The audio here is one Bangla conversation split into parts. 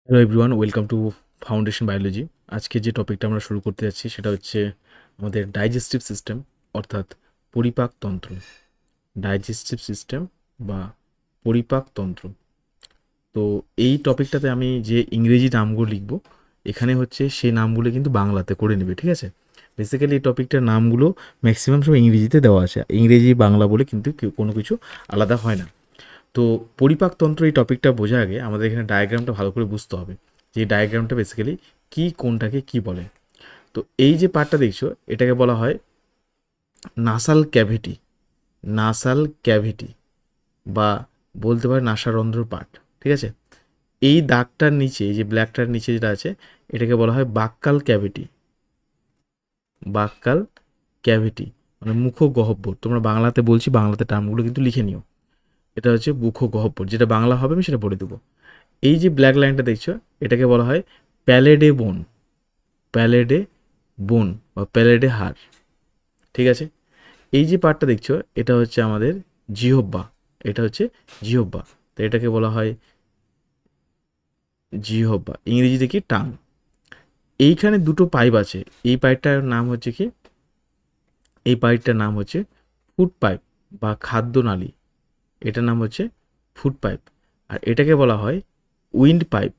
Hello everyone, welcome to foundation biology. আজকে যে টপিকটা আমরা শুরু করতে যাচ্ছি সেটা হচ্ছে আমাদের ডাইজেস্টিভ সিস্টেম, অর্থাৎ পরিপাকতন্ত্র। ডাইজেস্টিভ সিস্টেম বা পরিপাকতন্ত্র। তো এই টপিকটাতে আমি যে ইংরেজি নামগুলো লিখব, এখানে হচ্ছে সেই নামগুলো কিন্তু বাংলাতে করে নেবে, ঠিক আছে? বেসিক্যালি এই টপিকটার নামগুলো ম্যাক্সিমাম সব ইংরেজিতে দেওয়া আছে, ইংরেজি বাংলা বলে কিন্তু কোনো কিছু আলাদা হয় না। তো পরিপাকতন্ত্র এই টপিকটা বোঝার আগে আমাদের এখানে ডায়াগ্রামটা ভালো করে বুঝতে হবে, যে ডায়াগ্রামটা বেসিক্যালি কি, কোনটাকে কি বলে। তো এই যে পার্টটা দেখছো, এটাকে বলা হয় নাসাল ক্যাভিটি। নাসাল ক্যাভিটি বা বলতে পারে নাসারন্ধ্র পার্ট, ঠিক আছে? এই দাগটার নিচে, এই যে ব্ল্যাকটার নিচে যেটা আছে, এটাকে বলা হয় বাক্কাল ক্যাভিটি। বাক্কাল ক্যাভিটি মানে মুখগহ্বর। তোমরা বাংলাতে বলছি, বাংলাতে টার্মগুলো কিন্তু লিখে নিও। এটা হচ্ছে মুখগহ্বর, যেটা বাংলা হবে আমি সেটা বলে দেবো। এই যে ব্ল্যাক লাইনটা দেখছো, এটাকে বলা হয় প্যালেডে বোন। প্যালেডে বোন বা প্যালেডে হাড়, ঠিক আছে? এই যে পার্টটা দেখছো, এটা হচ্ছে আমাদের জিহ্বা। এটা হচ্ছে জিহ্বা। তো এটাকে বলা হয় জিহ্বা, ইংরেজিতে কি টাং। এইখানে দুটো পাইপ আছে। এই পাইপটার নাম হচ্ছে কি, এই পাইপটার নাম হচ্ছে ফুড পাইপ বা খাদ্যনালী। এটার নাম হচ্ছে ফুড পাইপ। আর এটাকে বলা হয় উইন্ড পাইপ।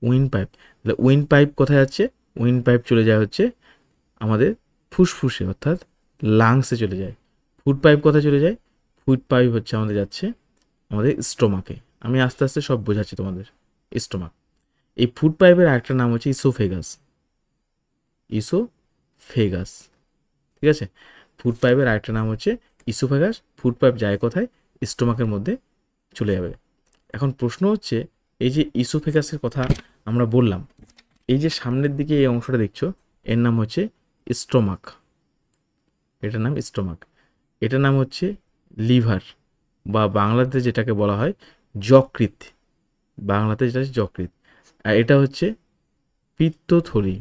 Wind pipe. তাহলে উইন্ড পাইপ কোথায় যাচ্ছে? উইন্ড পাইপ চলে যায় হচ্ছে আমাদের ফুসফুসে, অর্থাৎ লাংসে চলে যায়। ফুড পাইপ কোথায় চলে যায়? ফুড পাইপ হচ্ছে আমাদের যাচ্ছে আমাদের স্টোমাকে। আমি আস্তে আস্তে সব বোঝাচ্ছি তোমাদের। স্টোমাক। এই ফুড পাইপের আরেকটা নাম হচ্ছে ইসোফেগাস। ইসোফেগাস, ঠিক আছে? ফুড পাইপের আরেকটা নাম হচ্ছে ইসোফেগাস। ফুড পাইপ যায় কোথায়? স্টোমাকের মধ্যে চলে যাবে। এখন প্রশ্ন হচ্ছে, এই যে ইসোফেগাসের কথা আমরা বললাম, এই যে সামনের দিকে এই অংশটা দেখছো, এর নাম হচ্ছে স্টোমাক। এটার নাম স্টোমাক। এটার নাম হচ্ছে লিভার বা বাংলাতে যেটাকে বলা হয় যকৃৎ। বাংলাতে যেটা হচ্ছে যকৃৎ। আর এটা হচ্ছে পিত্তথলি,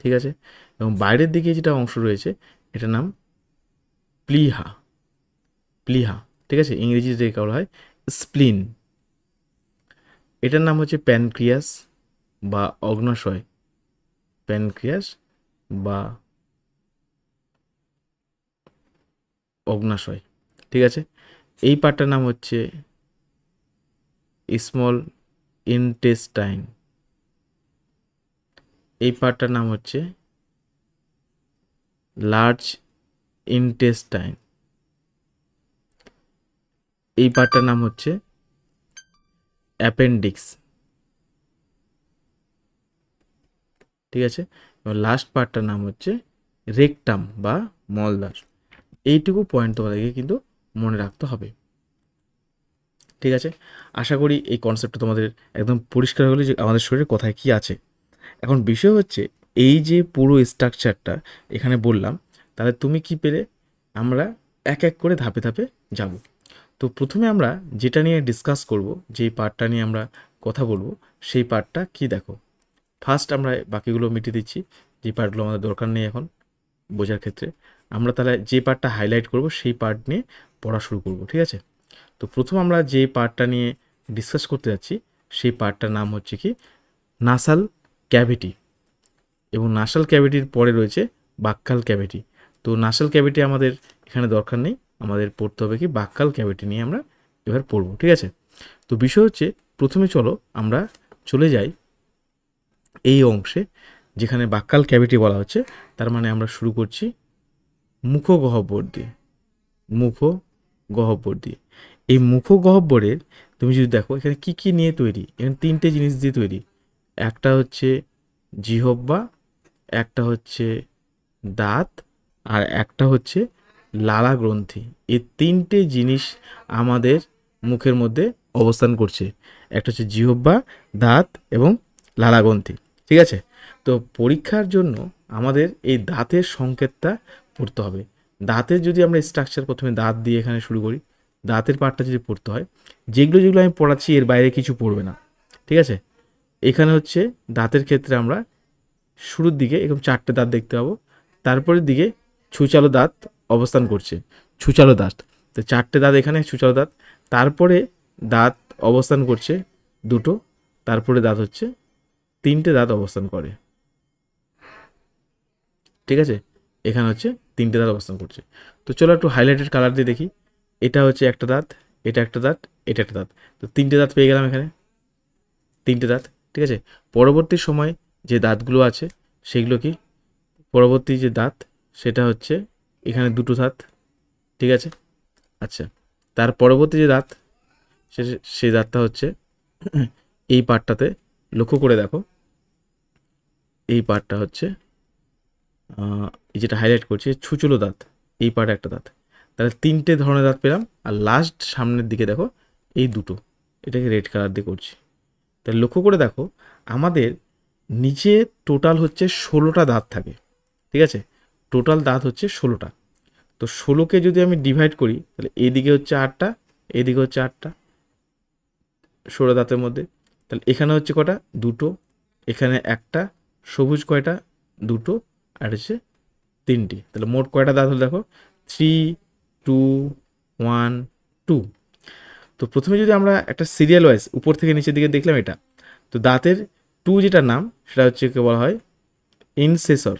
ঠিক আছে? এবং বাইরের দিকে যেটা অংশ রয়েছে, এটার নাম প্লিহা। প্লিহা, ঠিক আছে? ইংরেজিতে যেটাকে বলা হয় স্প্লিন। এটার নাম হচ্ছে প্যানক্রিয়াস বা অগ্নাশয়। প্যানক্রিয়াস বা অগ্নাশয়, ঠিক আছে? এই পার্টটার নাম হচ্ছে স্মল ইনটেস্টাইন। এই পার্টটার নাম হচ্ছে লার্জ ইনটেস্টাইন। এই পার্টটার নাম হচ্ছে অ্যাপেন্ডিক্স, ঠিক আছে? এবং লাস্ট পার্টটার নাম হচ্ছে রেকটাম বা মলদ্বার। এইটুকু পয়েন্ট তোমাদেরকে কিন্তু মনে রাখতে হবে, ঠিক আছে? আশা করি এই কনসেপ্টটা তোমাদের একদম পরিষ্কার হলে যে আমাদের শরীরে কোথায় কী আছে। এখন বিষয় হচ্ছে, এই যে পুরো স্ট্রাকচারটা এখানে বললাম, তাহলে তুমি কি পেলে? আমরা এক এক করে ধাপে ধাপে যাব। তো প্রথমে আমরা যেটা নিয়ে ডিসকাস করব, যেই পার্টটা নিয়ে আমরা কথা বলবো, সেই পার্টটা কি দেখো। ফার্স্ট আমরা বাকিগুলো মিটিয়ে দিচ্ছি, যে পার্টগুলো আমাদের দরকার নেই এখন বোঝার ক্ষেত্রে। আমরা তাহলে যে পার্টটা হাইলাইট করব সেই পার্ট নিয়ে পড়া শুরু করব, ঠিক আছে? তো প্রথম আমরা যে পার্টটা নিয়ে ডিসকাস করতে যাচ্ছি, সেই পার্টটার নাম হচ্ছে কি নাসাল ক্যাভিটি। এবং নাসাল ক্যাভিটির পরে রয়েছে বাক্কাল ক্যাভিটি। তো নাসাল ক্যাভিটি আমাদের এখানে দরকার নেই, আমাদের পড়তে হবে কি বাক্কাল ক্যাভিটি নিয়ে আমরা এবার পড়বো, ঠিক আছে? তো বিষয় হচ্ছে, প্রথমে চলো আমরা চলে যাই এই অংশে যেখানে বাক্কাল ক্যাভিটি বলা হচ্ছে। তার মানে আমরা শুরু করছি মুখগহ্বর দিয়ে। মুখগহ্বর দিয়ে। এই মুখগহ্বরের তুমি যদি দেখো এখানে কি কি নিয়ে তৈরি, এখানে তিনটে জিনিস দিয়ে তৈরি। একটা হচ্ছে জিহ্বা, একটা হচ্ছে দাঁত, আর একটা হচ্ছে লালা গ্রন্থি। এই তিনটে জিনিস আমাদের মুখের মধ্যে অবস্থান করছে। একটা হচ্ছে জিহ্বা, দাঁত এবং লালা গ্রন্থি, ঠিক আছে? তো পরীক্ষার জন্য আমাদের এই দাঁতের সংকেতটা পড়তে হবে। দাঁতের যদি আমরা স্ট্রাকচার প্রথমে দাঁত দিয়ে এখানে শুরু করি, দাঁতের পার্টটা যদি পড়তে হয়, যেগুলো যেগুলো আমি পড়াচ্ছি এর বাইরে কিছু পড়বে না, ঠিক আছে? এখানে হচ্ছে দাঁতের ক্ষেত্রে আমরা শুরুর দিকে এরকম চারটে দাঁত দেখতে পাবো। তারপরের দিকে ছুচালো দাঁত অবস্থান করছে, ছুচালো দাঁত। তো চারটে দাঁত এখানে ছুচালো দাঁত। তারপরে দাঁত অবস্থান করছে দুটো, তারপরে দাঁত হচ্ছে তিনটে দাঁত অবস্থান করে। ঠিক আছে, এখানে হচ্ছে তিনটে দাঁত অবস্থান করছে। তো চলো একটু হাইলাইটেড কালার দিয়ে দেখি। এটা হচ্ছে একটা দাঁত, এটা একটা দাঁত, এটা একটা দাঁত। তো তিনটে দাঁত পেয়ে গেলাম এখানে, তিনটে দাঁত। ঠিক আছে, পরবর্তী সময় যে দাঁতগুলো আছে সেগুলো কি, পরবর্তী যে দাঁত সেটা হচ্ছে এখানে দুটো দাঁত। ঠিক আছে, আচ্ছা, তার পরবর্তী যে দাঁত সেই দাঁতটা হচ্ছে এই পার্টটাতে, লক্ষ্য করে দেখো এই পার্টটা হচ্ছে এই যেটা হাইলাইট করছি ছুচলো দাঁত, এই পার্টে একটা দাঁত। তাহলে তিনটে ধরনের দাঁত পেলাম। আর লাস্ট সামনের দিকে দেখো এই দুটো, এটাকে রেড কালার দিয়ে করছি। তাহলে লক্ষ্য করে দেখো আমাদের নিচে টোটাল হচ্ছে 16টা দাঁত থাকে। ঠিক আছে, টোটাল দাঁত হচ্ছে 16টা। তো 16কে যদি আমি ডিভাইড করি তাহলে এদিকে হচ্ছে 8টা, এদিকে হচ্ছে 8টা, 16 দাঁতের মধ্যে। তাহলে এখানে হচ্ছে কটা, দুটো, এখানে একটা, সবুজ কয়টা, দুটো, আর হচ্ছে তিনটি। তাহলে মোট কয়টা দাঁত হলো দেখো, 3 2 1 2। তো প্রথমে যদি আমরা একটা সিরিয়াল ওয়াইজ উপর থেকে নিচের দিকে দেখলাম এটা, তো দাঁতের 2 যেটা নাম সেটা হচ্ছে কে বলা হয় ইনসেসর,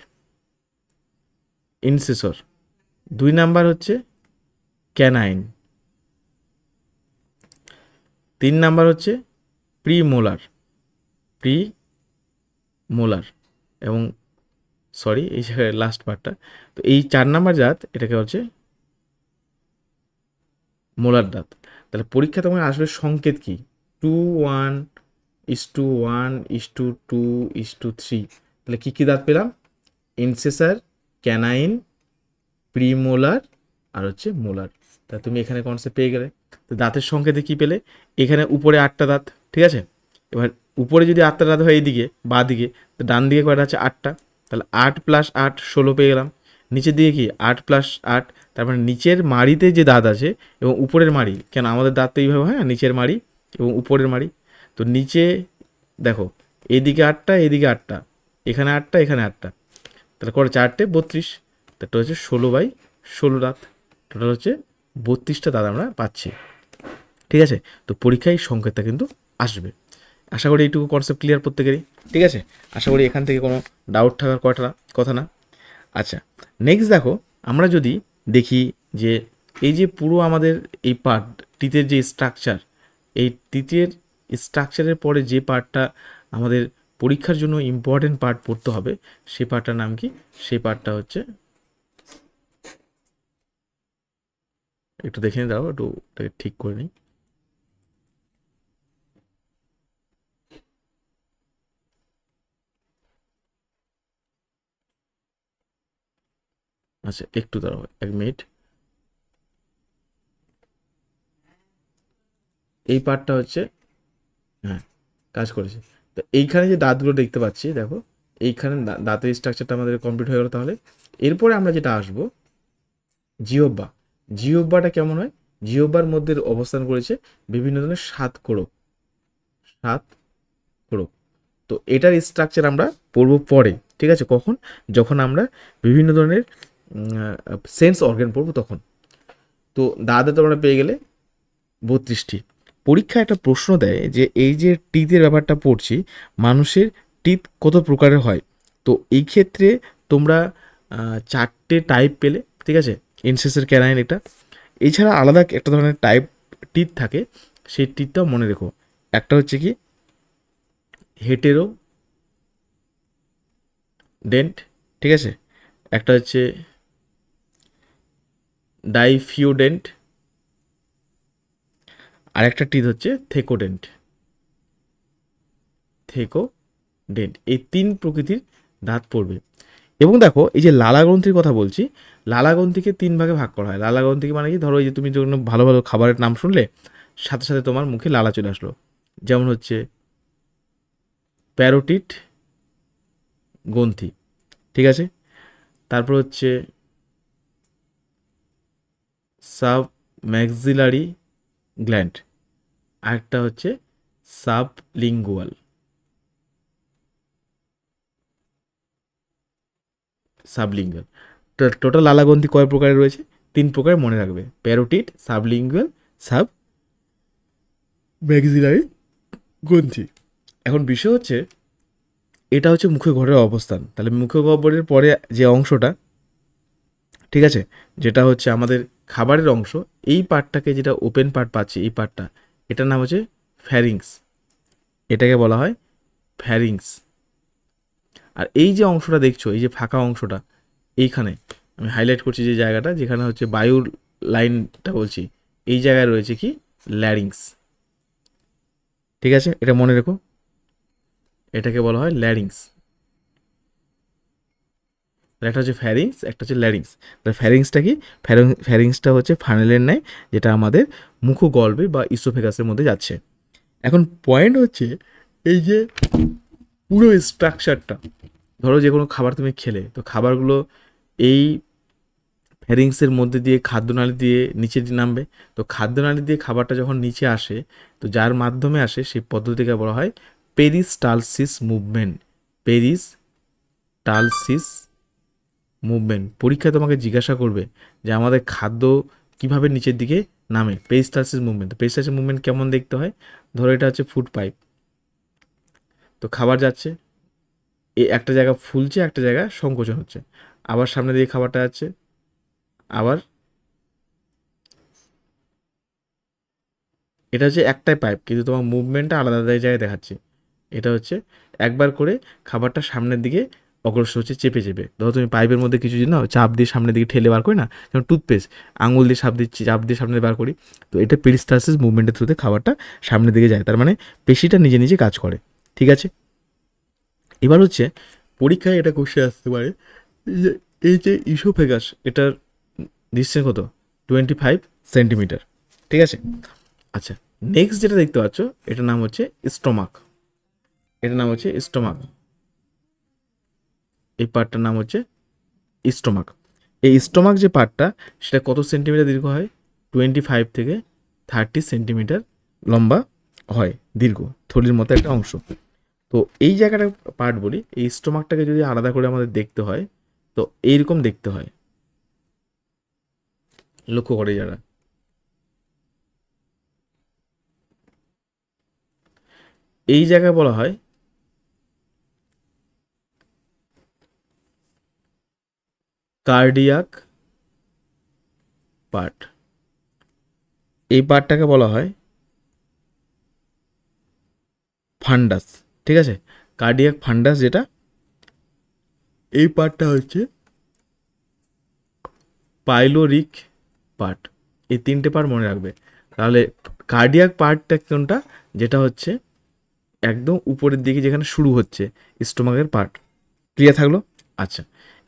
ইনসেসর। 2 নাম্বার হচ্ছে ক্যানাইন, 3 নাম্বার হচ্ছে প্রিমোলার, প্রিমোলার, এবং সরি এই জায়গায় লাস্ট পার্টটা। তো এই 4 নাম্বার দাঁত এটাকে হচ্ছে মোলার দাঁত। তাহলে পরীক্ষা তোমার আসবে সংকেত কি, 2:1:1:2:2:3। তাহলে কী কী দাঁত পেলাম, ইনসেসার, ক্যানাইন, প্রিমোলার, আর হচ্ছে মোলার। তা তুমি এখানে কনসেপ্ট পেয়ে গেলে। তো দাঁতের সংকেতে কী পেলে, এখানে উপরে 8টা দাঁত। ঠিক আছে, এবার উপরে যদি 8টা দাঁত হয় এইদিকে বা দিকে, তো ডান দিকে কয়টা আছে 8টা। তাহলে 8 + 8 16 পেয়ে গেলাম। নিচের দিকে কি 8 + 8, তারপরে নিচের মাড়িতে যে দাঁত আছে এবং উপরের মাড়ি, কেন আমাদের দাঁত তো এইভাবে হয় না, নিচের মাড়ি এবং উপরের মাড়ি। তো নিচে দেখো এদিকে 8টা, এদিকে 8টা, এখানে 8টা, এখানে 8টা, তাহলে করে 4টে 32। তারটা হচ্ছে 16/16 দাঁত। টোটাল হচ্ছে 32টা দাঁত আমরা পাচ্ছি। ঠিক আছে, তো পরীক্ষায় এই সংকেতটা কিন্তু আসবে। আশা করি এইটুকু কনসেপ্ট ক্লিয়ার প্রত্যেকেরই। ঠিক আছে, আশা করি এখান থেকে কোনো ডাউট থাকার কথা না। আচ্ছা, নেক্সট দেখো আমরা যদি দেখি যে এই যে পুরো আমাদের এই পার্ট টিথের যে স্ট্রাকচার, এই টিথের স্ট্রাকচারের পরে যে পার্টটা আমাদের পরীক্ষার জন্য ইম্পর্টেন্ট পার্ট পড়তে হবে, সেই পার্টটার নাম কি, সেই পার্টটা হচ্ছে, একটু দেখে দাও, একটু ঠিক করে নিই। আচ্ছা একটু দাঁড়াও, 1 মিনিট। এই পার্টটা হচ্ছে, হ্যাঁ কাজ করেছে। তো এইখানে যে দাঁতগুলো দেখতে পাচ্ছি দেখো, এইখানে দাঁতের স্ট্রাকচারটা আমাদের কমপ্লিট হয়ে গেলো। তাহলে এরপরে আমরা যেটা আসবো জিহ্বা। জিহ্বাটা কেমন হয়, জিহ্বার মধ্যে অবস্থান করেছে বিভিন্ন ধরনের 7 কোড়ক, 7 কোড়ক। তো এটার স্ট্রাকচার আমরা পড়বো পরে। ঠিক আছে, কখন, যখন আমরা বিভিন্ন ধরনের সেন্স অর্গান পড়বো তখন। তো দাঁতে তো আমরা পেয়ে গেলে 32টি। পরীক্ষা একটা প্রশ্ন দেয় যে এই যে টিথের ব্যাপারটা পড়ছি, মানুষের টিথ কত প্রকারের হয়। তো এই ক্ষেত্রে তোমরা 4টে টাইপ পেলে। ঠিক আছে, ইনসেসের ক্যানাইন এটা, এছাড়া আলাদা একটা ধরনের টাইপ টিথ থাকে, সেই টিথটাও মনে রেখো। একটা হচ্ছে কি হেটেরো ডেন্ট, ঠিক আছে, একটা হচ্ছে ডাইফিউডেন্ট, আর একটা টিথ হচ্ছে থেকোডেন্ট, থেকোডেন্ট। এই 3 প্রকৃতির দাঁত পড়বে। এবং দেখো এই যে লালাগ্রন্থির কথা বলছি, লালাগ্রন্থিকে 3 ভাগে ভাগ করা হয়। লালাগ্রন্থিকে মানে কি, ধরো এই যে তুমি যখন ভালো ভালো খাবারের নাম শুনলে সাথে সাথে তোমার মুখে লালা চলে আসলো, যেমন হচ্ছে প্যারোটিড গ্রন্থি। ঠিক আছে, তারপর হচ্ছে সাব ম্যাক্সিলারি গ্ল্যান্ড, আরেকটা হচ্ছে সাবলিঙ্গুয়াল, সাবলিঙ্গুয়াল। টোটাল লালাগ্রন্থি কয় প্রকারের রয়েছে, 3 প্রকার মনে রাখবে, প্যারোটিড, সাবলিঙ্গুয়াল, সাব ম্যাক্সিলারি গ্রন্থি। এখন বিষয় হচ্ছে এটা হচ্ছে মুখগহ্বরের অবস্থান। তাহলে মুখগহ্বরের পরে যে অংশটা, ঠিক আছে, যেটা হচ্ছে আমাদের খাবারের অংশ, এই পার্টটাকে যেটা ওপেন পার্ট পাচ্ছি, এই পার্টটা, এটার নাম হচ্ছে ফ্যারিংস। এটাকে বলা হয় ফ্যারিংস। আর এই যে অংশটা দেখছো, এই যে ফাঁকা অংশটা, এইখানে আমি হাইলাইট করছি যে জায়গাটা যেখানে হচ্ছে বায়ুর লাইনটা বলছি, এই জায়গায় রয়েছে কি ল্যারিংস। ঠিক আছে, এটা মনে রেখো, এটাকে বলা হয় ল্যারিংস। একটা হচ্ছে ফ্যারিংস, একটা হচ্ছে ল্যারিংস। তাহলে ফ্যারিংসটা কি? ফ্যারিংসটা হচ্ছে ফানেলের ন্যায়, যেটা আমাদের মুখগহ্বরে বা ইসোফেগাসের মধ্যে যাচ্ছে। এখন পয়েন্ট হচ্ছে এই যে পুরো স্ট্রাকচারটা, ধরো যে কোনো খাবার তুমি খেলে, তো খাবারগুলো এই ফ্যারিংসের মধ্যে দিয়ে খাদ্যনালী দিয়ে নিচে নামবে। তো খাদ্যনালী দিয়ে খাবারটা যখন নিচে আসে, তো যার মাধ্যমে আসে সেই পদ্ধতিকে বলা হয় পেরিস্টালসিস মুভমেন্ট। Peristalsis movement. পরীক্ষায় তোমাকে জিজ্ঞাসা করবে যে আমাদের খাদ্য কিভাবে নিচের দিকে নামে, পেরিস্টালসিস মুভমেন্ট। পেরিস্টালসিস মুভমেন্ট কেমন দেখতে হয়? ধরো এটা হচ্ছে ফুড পাইপ, তো খাবার যাচ্ছে, এই একটা জায়গা ফুলছে, একটা জায়গা সংকোচন হচ্ছে, আবার সামনে দিয়ে খাবারটা যাচ্ছে, আবার এটা হচ্ছে একটাই পাইপ, কিন্তু তোমার মুভমেন্টটা আলাদা আলাদা জায়গায় দেখাচ্ছে। এটা হচ্ছে একবার করে খাবারটা সামনের দিকে অগ্রসর হচ্ছে চেপে চেপে। ধরো তুমি পাইপের মধ্যে কিছু যদি না চাপ দিয়ে সামনের দিকে ঠেলে বার করি না, যেমন টুথপেস্ট আঙুল দিয়ে চাপ দিয়ে সামনে বার করি, তো এটা পেরিস্টালসিস মুভমেন্টের থ্রুতে খাবারটা সামনের দিকে যায়। তার মানে পেশিটা নিজে নিজে কাজ করে। ঠিক আছে, এবার হচ্ছে পরীক্ষায় এটা কোশ্চেন আসতে পারে যে এই যে ইসোফেগাস, এটার ডিসটেন্স কত? 25 সেন্টিমিটার। ঠিক আছে, আচ্ছা, নেক্সট যেটা দেখতে পাচ্ছ, এটার নাম হচ্ছে স্টোমাক। এটার নাম হচ্ছে স্টোমাক। এই পার্টটার নাম হচ্ছে স্টোমাক। এই স্টোমাক যে পার্টটা, সেটা কত সেন্টিমিটার দীর্ঘ হয়? 25 থেকে 30 সেন্টিমিটার লম্বা হয়, দীর্ঘ, থলির মতো একটা অংশ। তো এই জায়গাটা পার্ট বলি, এই স্টোমাকটাকে যদি আলাদা করে আমাদের দেখতে হয়, তো এইরকম দেখতে হয়। লক্ষ্য করে যারা, এই জায়গায় বলা হয় কার্ডিয়াক পার্ট। এই পার্টটাকে বলা হয় ফান্ডাস। ঠিক আছে, কার্ডিয়াক ফান্ডাস যেটা, এই পার্টটা হচ্ছে পাইলোরিক পার্ট। এই তিনটে পার্ট মনে রাখবে। তাহলে কার্ডিয়াক পার্টটা কোনটা? যেটা হচ্ছে একদম উপরের দিকে যেখানে শুরু হচ্ছে স্টোমাকের পার্ট। ক্লিয়ার থাকলো? আচ্ছা,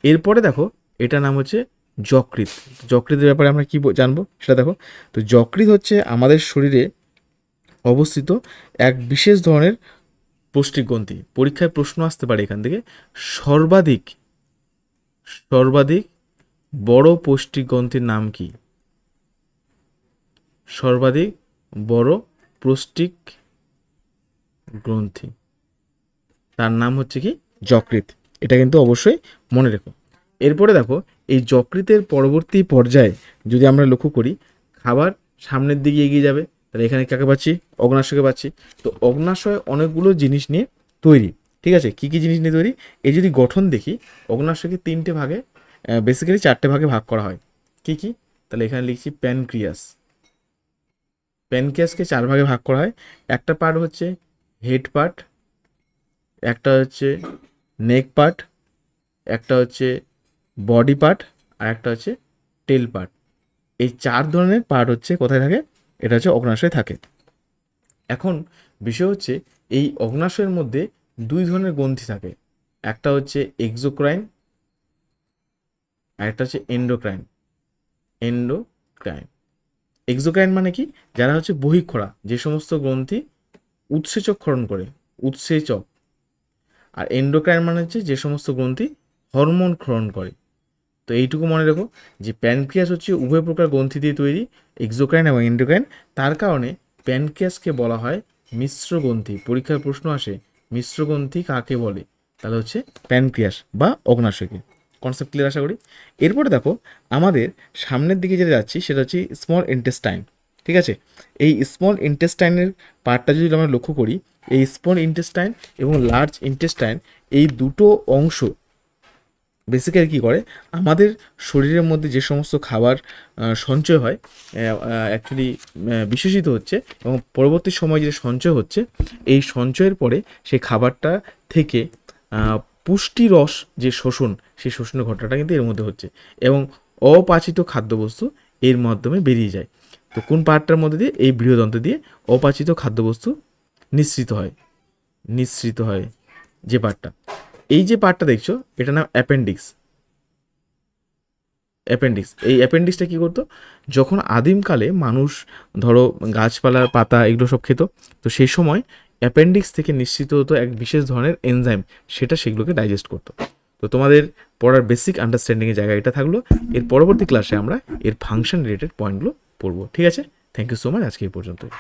এরপরে দেখো, এটার নাম হচ্ছে যকৃৎ। যকৃতের ব্যাপারে আমরা কি জানবো সেটা দেখো। তো যকৃৎ হচ্ছে আমাদের শরীরে অবস্থিত এক বিশেষ ধরনের পৌষ্টিক গ্রন্থি। পরীক্ষায় প্রশ্ন আসতে পারে এখান থেকে, সর্বাধিক সর্বাধিক বড় পৌষ্টিক গ্রন্থির নাম কি? সর্বাধিক বড় পৌষ্টিক গ্রন্থি, তার নাম হচ্ছে কি? যকৃৎ। এটা কিন্তু অবশ্যই মনে রেখো। এরপরে দেখো, এই যকৃতের পরবর্তী পর্যায়ে যদি আমরা লক্ষ্য করি, খাবার সামনের দিকে এগিয়ে যাবে, তাহলে এখানে কাকে পাচ্ছি? অগ্নাশয়কে পাচ্ছি। তো অগ্নাশয় অনেকগুলো জিনিস নিয়ে তৈরি। ঠিক আছে, কী কী জিনিস নিয়ে তৈরি? এই যদি গঠন দেখি, অগ্নাশয়কে তিনটে ভাগে, বেসিক্যালি চারটে ভাগে ভাগ করা হয়। কী কী? তাহলে এখানে লিখছি প্যানক্রিয়াস। প্যানক্রিয়াসকে 4 ভাগে ভাগ করা হয়। একটা পার্ট হচ্ছে হেড পার্ট, একটা হচ্ছে নেক পার্ট, একটা হচ্ছে বডি পার্ট, আর একটা হচ্ছে টেল পার্ট। এই 4 ধরনের পার্ট হচ্ছে কোথায় থাকে? এটা হচ্ছে অগ্নাশয়ে থাকে। এখন বিষয় হচ্ছে এই অগ্নাশয়ের মধ্যে 2 ধরনের গ্রন্থি থাকে। একটা হচ্ছে এক্সোক্রাইন, আর একটা হচ্ছে এন্ডোক্রাইন। এন্ডোক্রাইন, এক্সোক্রাইন মানে কি? যারা হচ্ছে বহিঃক্ষরা, যে সমস্ত গ্রন্থি উৎসেচক ক্ষরণ করে, উৎসেচক। আর এন্ডোক্রাইন মানে হচ্ছে যে সমস্ত গ্রন্থি হরমোন ক্ষরণ করে। তো এইটুকু মনে রেখো যে প্যানক্রিয়াস হচ্ছে উভয় প্রকার গ্রন্থি দিয়ে তৈরি, এক্সোক্রাইন এবং এন্ডোক্রাইন। তার কারণে প্যানক্রিয়াসকে বলা হয় মিশ্র গ্রন্থি। পরীক্ষার প্রশ্ন আসে মিশ্র গ্রন্থি কাকে বলে? তাহলে হচ্ছে প্যানক্রিয়াস বা অগ্নাশয়কে। কনসেপ্ট ক্লিয়ার আশা করি। এরপরে দেখো, আমাদের সামনের দিকে যেটা যাচ্ছি সেটা হচ্ছে স্মল ইন্টেস্টাইন। ঠিক আছে। এই স্মল ইন্টেস্টাইনের পার্টটা যদি আমরা লক্ষ্য করি, এই স্মল ইন্টেস্টাইন এবং লার্জ ইন্টেস্টাইন এই দুটো অংশ বেসিক্যালি কী করে, আমাদের শরীরের মধ্যে যে সমস্ত খাবার সঞ্চয় হয়, অ্যাকচুয়ালি বিশেষিত হচ্ছে এবং পরবর্তী সময় যে সঞ্চয় হচ্ছে, এই সঞ্চয়ের পরে সেই খাবারটা থেকে পুষ্টি রস যে শোষণ, সেই শোষণের ঘটনাটা কিন্তু এর মধ্যে হচ্ছে এবং অপাচিত খাদ্যবস্তু এর মাধ্যমে বেরিয়ে যায়। তো কোন পার্টটার মধ্যে দিয়ে? এই বৃহদন্ত্র দিয়ে অপাচিত খাদ্যবস্তু নিঃসৃত হয় যে পার্টটা। এই যে পার্টটা দেখছো, এটা নাম অ্যাপেন্ডিক্স। এই অ্যাপেন্ডিক্সটা কী করতো? যখন আদিমকালে মানুষ ধরো গাছপালার পাতা এগুলো সব খেত, তো সেই সময় অ্যাপেন্ডিক্স থেকে নিঃসৃত হতো এক বিশেষ ধরনের এনজাইম, সেগুলোকে ডাইজেস্ট করতো। তো তোমাদের পড়ার বেসিক আন্ডারস্ট্যান্ডিংয়ের জায়গা এটা থাকলো। এর পরবর্তী ক্লাসে আমরা এর ফাংশন রিলেটেড পয়েন্টগুলো পড়বো। ঠিক আছে, থ্যাংক ইউ সো মাচ, আজকে এই পর্যন্তই।